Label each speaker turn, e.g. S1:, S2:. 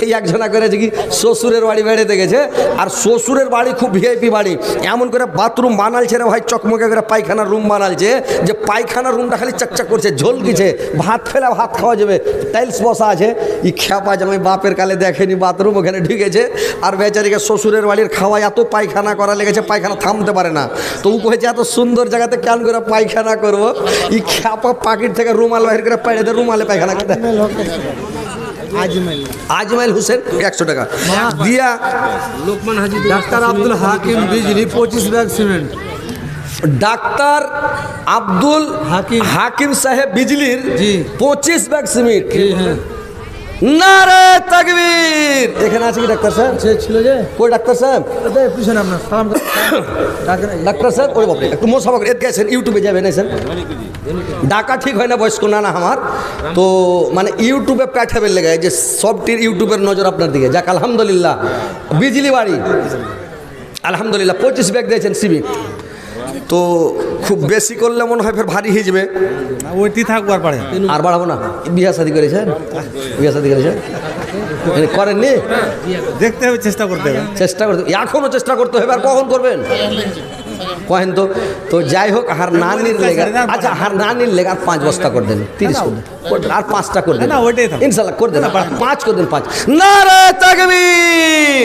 S1: এই একজনা করেছে কি শ্বশুরের বাড়ি বেড়াতে গেছে, আর শ্বশুরের বাড়ি খুব ভিআইপি বাড়ি, এমন করে বাথরুম বানালছে রে ভাই, চকমকে করে পায়খানার রুম বানালছে, যে পায়খানার রুমটা খালি চকচক করছে, ঝলকিছে, ভাত ফেলে ভাত খাওয়া যাবে, টাইলস বসা আছে। ই খ্যাপা জামাই বাপের কালে দেখেনি বাথরুম, ওখানে ঢুকেছে, আর বেচারিকে শ্বশুরের বাড়ির খাওয়া এত পায়খানা করা লেগেছে, পায়খানা থামতে পারে না। তো ও কয়েছে এত সুন্দর জায়গাতে কেন করে পায়খানা করবো, ই খ্যাপা পাকিট থেকে রুমাল বাহির করে পাইড়ে দেয়, রুমালে পায়খানা করে আজমাইল হোসেন 100 টাকা দিয়া।
S2: লোকমান হাজি ডাক্তার আব্দুল হাকিম বিজলি 25 bag cement.
S1: Doctor Abdul Hakim সাহেব বিজলির 25 ব্যাগ সিমেন্ট। নারে তাকবীর। এখানে আছে কি ডাক্তার সাহেব?
S2: সে ছিল যে
S1: কই ডাক্তার সাহেব?
S2: পিছনে আপনার সালাম
S1: ডাক্তার সাহেব ওরে বাপরে, একটু মোসাফা করে গেছেন, ইউটিউবে যাবেন এসেন। ডাকা ঠিক হয় না বয়স্ক না আমার, তো মানে ইউটিউবে পাঠাবেন লেগে যে সবটির ইউটিউবের নজর আপনার দিকে। যাক আলহামদুলিল্লাহ, বিজলি বাড়ি আলহামদুলিল্লাহ 25 ব্যাগ দিয়েছেন সিমেন্ট। তো খুব বেশি করলে মনে হয় ফের ভারী হয়ে যাবে,
S2: ওইটি থাকবো আর পারে
S1: আর বাড়াবো না। বিয়া শাদি করেছেন? বিয়া শাদি করেছেন? করেননি?
S2: দেখতে হবে, চেষ্টা করতে হবে,
S1: চেষ্টা করতে এখনও চেষ্টা করতে হবে। আর কখন করবেন কহেন তো? তো যাই হোক, হার নানির লেগে, আচ্ছা হার নানির লেগে আর 5 বস্তা করে দেন, 30 করে দেন, আর 5টা করে দেন, ইনশাল্লাহ করে দেন, 5 করে দেন, 5। নারে তাকবীর।